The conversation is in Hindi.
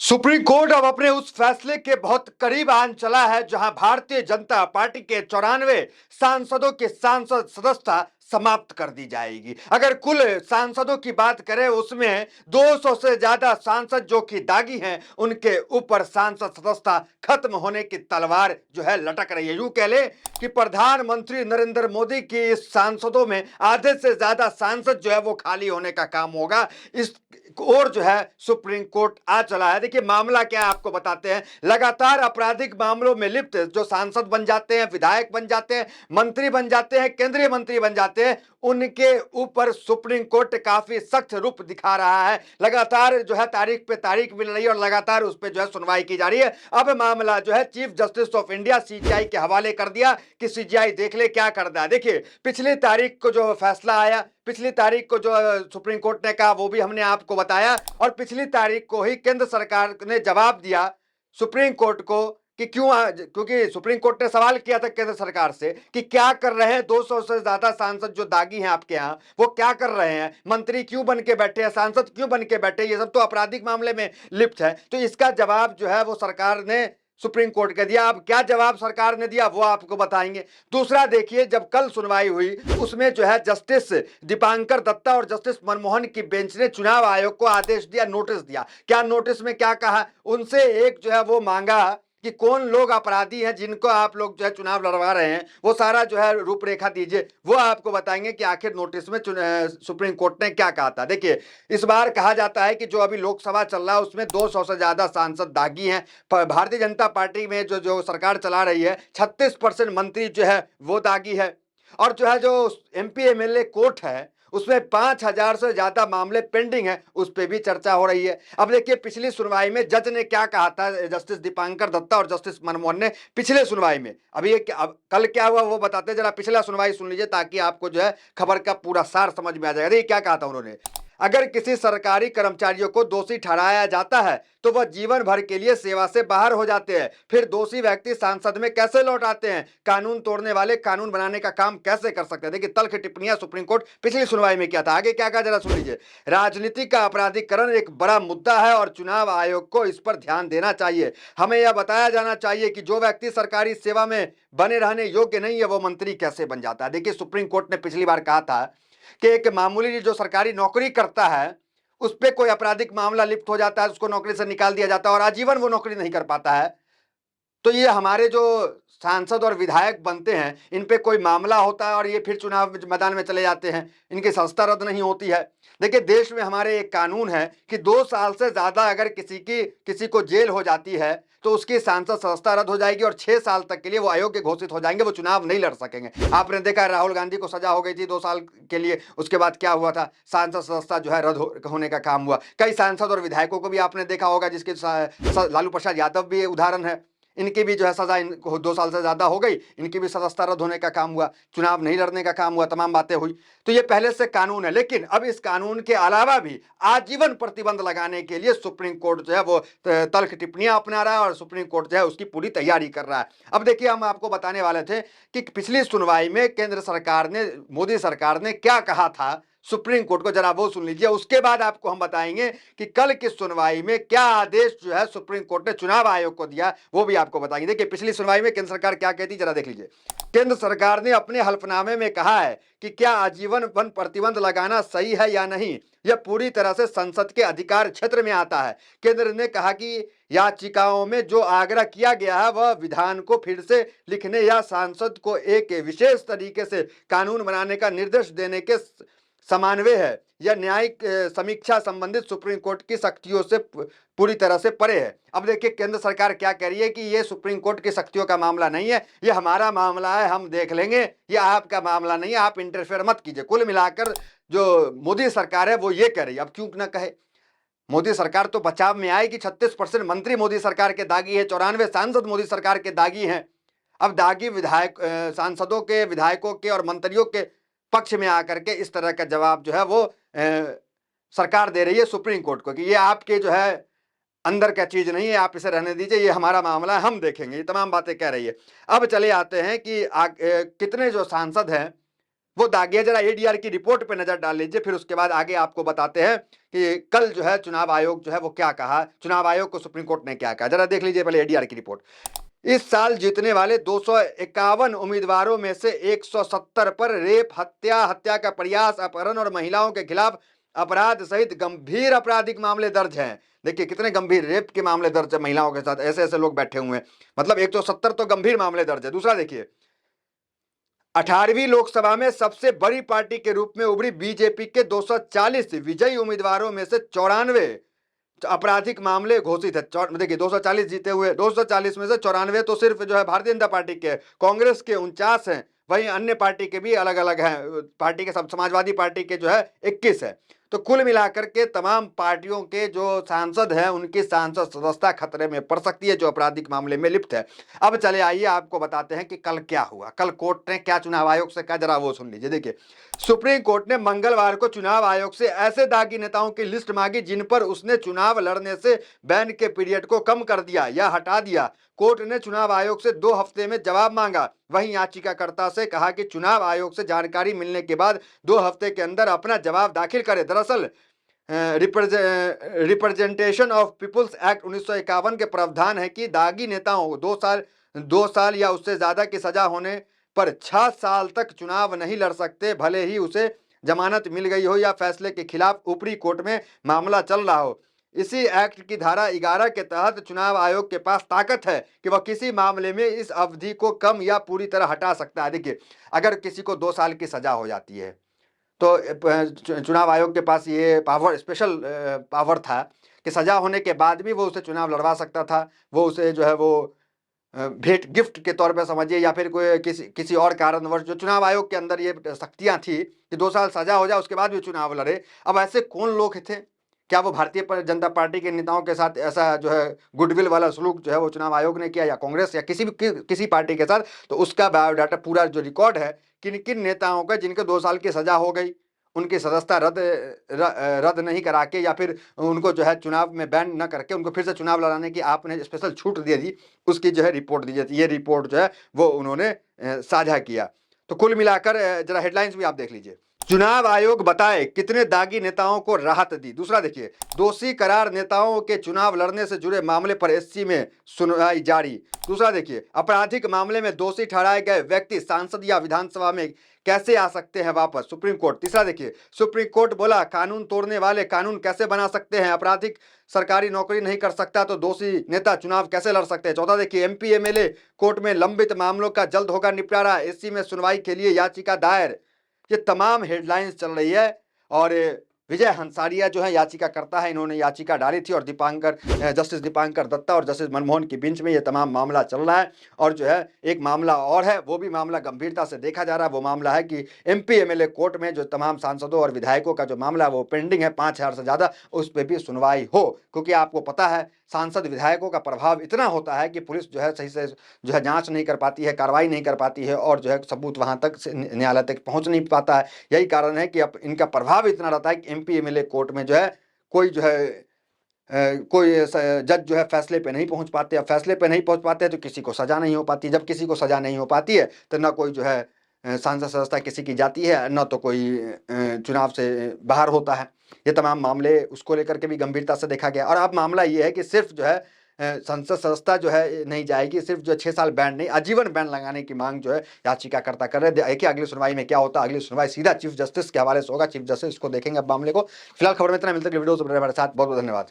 सुप्रीम कोर्ट अब अपने उस फैसले के बहुत करीब आन चला है जहां भारतीय जनता पार्टी के 94 सांसदों की सांसद सदस्यता समाप्त कर दी जाएगी। अगर कुल सांसदों की बात करें उसमें 200 से ज्यादा सांसद जो कि दागी हैं उनके ऊपर सांसद सदस्यता खत्म होने की तलवार जो है लटक रही है। यूं कह ले कि प्रधानमंत्री नरेंद्र मोदी की इस सांसदों में आधे से ज्यादा सांसद जो है वो खाली होने का काम होगा। इस और जो है सुप्रीम कोर्ट आ चला है। देखिए मामला क्या है आपको बताते हैं। लगातार आपराधिक मामलों में लिप्त जो सांसद बन जाते हैं, विधायक बन जाते हैं, मंत्री बन जाते हैं, केंद्रीय मंत्री बन जाते हैं, उनके ऊपर सुप्रीम कोर्ट काफी सख्त रूप दिखा रहा है। लगातार जो है तारीख पे तारीख मिल रही है और लगातार उस पर जो है सुनवाई की जा रही है। अब मामला जो है chief justice of India CGI के हवाले कर दिया कि सीजीआई देख ले क्या करता है। देखिए पिछली तारीख को जो फैसला आया, पिछली तारीख को जो सुप्रीम कोर्ट ने कहा वो भी हमने आपको बताया और पिछली तारीख को ही केंद्र सरकार ने जवाब दिया सुप्रीम कोर्ट को कि क्योंकि सुप्रीम कोर्ट ने सवाल किया था केंद्र सरकार से कि क्या कर रहे हैं 200 से ज्यादा सांसद जो दागी हैं आपके यहाँ, वो क्या कर रहे हैं, मंत्री क्यों बन के बैठे हैं, सांसद क्यों बन के बैठे, ये सब तो आपराधिक मामले में लिप्त है। तो इसका जवाब जो है वो सरकार ने सुप्रीम कोर्ट का दिया। अब क्या जवाब सरकार ने दिया वो आपको बताएंगे। दूसरा देखिए, जब कल सुनवाई हुई उसमें जो है जस्टिस दीपांकर दत्ता और जस्टिस मनमोहन की बेंच ने चुनाव आयोग को आदेश दिया, नोटिस दिया। क्या नोटिस में क्या कहा, उनसे एक जो है वो मांगा कि कौन लोग अपराधी हैं जिनको आप लोग जो है चुनाव लड़वा रहे हैं, वो सारा जो है रूपरेखा दीजिए। वो आपको बताएंगे कि आखिर नोटिस में सुप्रीम कोर्ट ने क्या कहा था। देखिए इस बार कहा जाता है कि जो अभी लोकसभा चल रहा है उसमें 200 से ज्यादा सांसद दागी हैं। भारतीय जनता पार्टी में जो जो सरकार चला रही है 36% मंत्री जो है वो दागी है और जो है जो एमपी एमएलए कोर्ट है उसमें 5,000 से ज्यादा मामले पेंडिंग है, उस पर भी चर्चा हो रही है। अब देखिए पिछली सुनवाई में जज ने क्या कहा था, जस्टिस दीपांकर दत्ता और जस्टिस मनमोहन ने पिछले सुनवाई में, अभी अब कल क्या हुआ वो बताते, जरा पिछला सुनवाई सुन लीजिए ताकि आपको जो है खबर का पूरा सार समझ में आ जाएगा। देखिए क्या कहा था उन्होंने। अगर किसी सरकारी कर्मचारियों को दोषी ठहराया जाता है तो वह जीवन भर के लिए सेवा से बाहर हो जाते हैं, फिर दोषी व्यक्ति सांसद में कैसे लौट आते हैं, कानून तोड़ने वाले कानून बनाने का काम कैसे कर सकते हैं। देखिए तल्ख टिप्पणियां सुप्रीम कोर्ट पिछली सुनवाई में किया था। आगे क्या कहा जरा सुन लीजिए। राजनीति का अपराधीकरण एक बड़ा मुद्दा है और चुनाव आयोग को इस पर ध्यान देना चाहिए। हमें यह बताया जाना चाहिए कि जो व्यक्ति सरकारी सेवा में बने रहने योग्य नहीं है वो मंत्री कैसे बन जाता है। देखिए सुप्रीम कोर्ट ने पिछली बार कहा था कि एक मामूली जो सरकारी नौकरी करता है उस पर कोई आपराधिक मामला लिप्त हो जाता है, उसको नौकरी से निकाल दिया जाता है और आजीवन वो नौकरी नहीं कर पाता है, तो ये हमारे जो सांसद और विधायक बनते हैं इन पे कोई मामला होता है और ये फिर चुनाव मैदान में चले जाते हैं, इनकी संस्था रद्द नहीं होती है। देखिए देश में हमारे एक कानून है कि 2 साल से ज्यादा अगर किसी को जेल हो जाती है तो उसकी सांसद सदस्यता रद्द हो जाएगी और 6 साल तक के लिए वो अयोग्य घोषित हो जाएंगे, वो चुनाव नहीं लड़ सकेंगे। आपने देखा है राहुल गांधी को सजा हो गई थी 2 साल के लिए, उसके बाद क्या हुआ था, सांसद सदस्यता जो है रद्द होने का काम हुआ। कई सांसद और विधायकों को भी आपने देखा होगा जिसके लालू प्रसाद यादव भी उदाहरण है, इनकी भी जो है सजा इनको 2 साल से ज्यादा हो गई, इनकी भी सदस्यता रद्द होने का काम हुआ, चुनाव नहीं लड़ने का काम हुआ, तमाम बातें हुई। तो ये पहले से कानून है, लेकिन अब इस कानून के अलावा भी आजीवन प्रतिबंध लगाने के लिए सुप्रीम कोर्ट जो है वो तल्ख टिप्पणियां अपना रहा है और सुप्रीम कोर्ट जो है उसकी पूरी तैयारी कर रहा है। अब देखिए हम आपको बताने वाले थे कि पिछली सुनवाई में केंद्र सरकार ने, मोदी सरकार ने क्या कहा था सुप्रीम कोर्ट को, जरा वो सुन लीजिए। उसके बाद आपको हम बताएंगे कि कल की सुनवाई में क्या आदेश जो है सुप्रीम कोर्ट ने चुनाव आयोग को दिया, वो भी आपको बताएंगे। देखिए पिछली सुनवाई में केंद्र सरकार क्या कहती, जरा देख लीजिए। केंद्र सरकार ने अपने हल्फनामे में कहा है कि क्या आजीवन वन प्रतिबंध लगाना सही है या नहीं, यह पूरी तरह से संसद के अधिकार क्षेत्र में आता है। केंद्र ने कहा कि याचिकाओं में जो आग्रह किया गया है वह विधान को फिर से लिखने या सांसद को एक विशेष तरीके से कानून बनाने का निर्देश देने के समान्वय है। यह न्यायिक समीक्षा संबंधित सुप्रीम कोर्ट की शक्तियों से पूरी तरह से परे है। अब देखिए केंद्र सरकार क्या कह रही है कि ये सुप्रीम कोर्ट की शक्तियों का मामला नहीं है, ये हमारा मामला है, हम देख लेंगे, ये आपका मामला नहीं है, आप इंटरफेयर मत कीजिए। कुल मिलाकर जो मोदी सरकार है वो ये कह रही है। अब क्यों ना कहे, मोदी सरकार तो बचाव में आए कि 36% मंत्री मोदी सरकार के दागी है, 94 सांसद मोदी सरकार के दागी हैं। अब दागी विधायक सांसदों के, विधायकों के और मंत्रियों के पक्ष में आकर के इस तरह का जवाब जो है वो सरकार दे रही है सुप्रीम कोर्ट को कि ये आपके जो है अंदर का चीज नहीं है, आप इसे रहने दीजिए, ये हमारा मामला है, हम देखेंगे, ये तमाम बातें कह रही है। अब चले आते हैं कि कितने जो सांसद हैं वो दागी है। जरा एडीआर की रिपोर्ट पे नजर डाल लीजिए, फिर उसके बाद आगे आपको बताते हैं कि कल जो है चुनाव आयोग जो है वो क्या कहा, चुनाव आयोग को सुप्रीम कोर्ट ने क्या कहा। जरा देख लीजिए पहले एडीआर की रिपोर्ट। इस साल जीतने वाले 251 उम्मीदवारों में से 170 पर रेप, हत्या का प्रयास, अपहरण और महिलाओं के खिलाफ अपराध सहित गंभीर आपराधिक मामले दर्ज हैं। देखिए कितने गंभीर रेप के मामले दर्ज है महिलाओं के साथ, ऐसे ऐसे लोग बैठे हुए हैं, मतलब 170 तो गंभीर मामले दर्ज है। दूसरा देखिए, 18वीं लोकसभा में सबसे बड़ी पार्टी के रूप में उभरी बीजेपी के 240 विजयी उम्मीदवारों में से 94 आपराधिक मामले घोषित है। देखिए 240 जीते हुए, 240 में से 94 तो सिर्फ जो है भारतीय जनता पार्टी के, कांग्रेस के 49 हैं, वहीं अन्य पार्टी के भी अलग अलग हैं। पार्टी के सब, समाजवादी पार्टी के जो है 21 है। तो कुल मिलाकर के तमाम पार्टियों के जो सांसद हैं उनकी सांसद सदस्यता खतरे में पड़ सकती है, जो आपराधिक मामले में लिप्त है। अब चले आइए आपको बताते हैं कि कल क्या हुआ, कल कोर्ट ने क्या चुनाव आयोग से कहा, जरा वो सुन लीजिए। देखिए सुप्रीम कोर्ट ने मंगलवार को चुनाव आयोग से ऐसे दागी नेताओं की लिस्ट मांगी जिन पर उसने चुनाव लड़ने से बैन के पीरियड को कम कर दिया या हटा दिया। कोर्ट ने चुनाव आयोग से 2 हफ्ते में जवाब मांगा। वहीं याचिकाकर्ता से कहा कि चुनाव आयोग से जानकारी मिलने के बाद 2 हफ्ते के अंदर अपना जवाब दाखिल करे। दरअसल रिप्रेजेंटेशन ऑफ पीपुल्स एक्ट 1951 के प्रावधान है कि दागी नेताओं को 2 साल या उससे ज्यादा की सजा होने पर 6 साल तक चुनाव नहीं लड़ सकते, भले ही उसे जमानत मिल गई हो या फैसले के खिलाफ ऊपरी कोर्ट में मामला चल रहा हो। इसी एक्ट की धारा 11 के तहत चुनाव आयोग के पास ताकत है कि वह किसी मामले में इस अवधि को कम या पूरी तरह हटा सकता है। देखिए अगर किसी को 2 साल की सजा हो जाती है तो चुनाव आयोग के पास ये पावर, स्पेशल पावर था कि सजा होने के बाद भी वो उसे चुनाव लड़वा सकता था। वो उसे जो है वो भेंट, गिफ्ट के तौर पे समझिए, या फिर कोई किसी और कारणवश जो चुनाव आयोग के अंदर ये शक्तियां थी कि 2 साल सजा हो जाए उसके बाद भी चुनाव लड़े। अब ऐसे कौन लोग थे, क्या वो भारतीय जनता पार्टी के नेताओं के साथ ऐसा जो है गुडविल वाला सलूक जो है वो चुनाव आयोग ने किया, या कांग्रेस या किसी पार्टी के साथ, तो उसका बायोडाटा पूरा जो रिकॉर्ड है किन किन नेताओं का जिनके 2 साल की सजा हो गई, उनकी सदस्यता रद्द नहीं करा के या फिर उनको जो है चुनाव में बैन न करके उनको फिर से चुनाव लड़ाने की आपने स्पेशल छूट दे दी, उसकी जो है रिपोर्ट दी जाती है। ये रिपोर्ट जो है वो उन्होंने साझा किया। तो कुल मिलाकर जरा हेडलाइंस भी आप देख लीजिए। चुनाव आयोग बताए कितने दागी नेताओं को राहत दी। दूसरा देखिए, दोषी करार नेताओं के चुनाव लड़ने से जुड़े मामले पर एससी में सुनवाई जारी। दूसरा देखिए, आपराधिक मामले में दोषी ठहराए गए व्यक्ति सांसद या विधानसभा में कैसे आ सकते हैं वापस, सुप्रीम कोर्ट। तीसरा देखिए, सुप्रीम कोर्ट बोला कानून तोड़ने वाले कानून कैसे बना सकते हैं, आपराधिक सरकारी नौकरी नहीं कर सकता तो दोषी नेता चुनाव कैसे लड़ सकते हैं। चौथा देखिए, एमपी एमएलए कोर्ट में लंबित मामलों का जल्द होगा निपटारा, एससी में सुनवाई के लिए याचिका दायर। ये तमाम हेडलाइंस चल रही है और विजय हंसारिया जो है याचिकाकर्ता है, इन्होंने याचिका डाली थी और जस्टिस दीपांकर दत्ता और जस्टिस मनमोहन की बेंच में ये तमाम मामला चल रहा है। और जो है एक मामला और है, वो भी मामला गंभीरता से देखा जा रहा है। वो मामला है कि एमपी एमएलए कोर्ट में जो तमाम सांसदों और विधायकों का जो मामला है वो पेंडिंग है, 5000 से ज़्यादा, उस पर भी सुनवाई हो। क्योंकि आपको पता है सांसद विधायकों का प्रभाव इतना होता है कि पुलिस जो है सही से जो है जांच नहीं कर पाती है, कार्रवाई नहीं कर पाती है और जो है सबूत वहां तक न्यायालय तक पहुंच नहीं पाता है। यही कारण है कि अब इनका प्रभाव इतना रहता है कि एमपी एमएलए कोर्ट में जो है कोई जो है कोई जज जो है फैसले पे नहीं पहुंच पाते। अब फैसले पे नहीं पहुंच पाते हैं तो किसी को सजा नहीं हो पाती। जब किसी को सजा नहीं हो पाती है तो ना कोई जो है सांसद सदस्यता किसी की जाती है, न तो कोई चुनाव से बाहर होता है। ये तमाम मामले उसको लेकर के भी गंभीरता से देखा गया। और अब मामला ये है कि सिर्फ जो है संसद सदस्यता जो है नहीं जाएगी, सिर्फ जो 6 साल बैन नहीं, आजीवन बैन लगाने की मांग जो है याचिकाकर्ता कर रहे हैं। देखिए अगली सुनवाई में क्या होता है। अगली सुनवाई सीधा चीफ जस्टिस के हवाले से होगा, चीफ जस्टिस इसको देखेंगे अब मामले को। फिलहाल खबर में इतना, मिलते हैं वीडियो से। हमारे साथ बहुत बहुत धन्यवाद।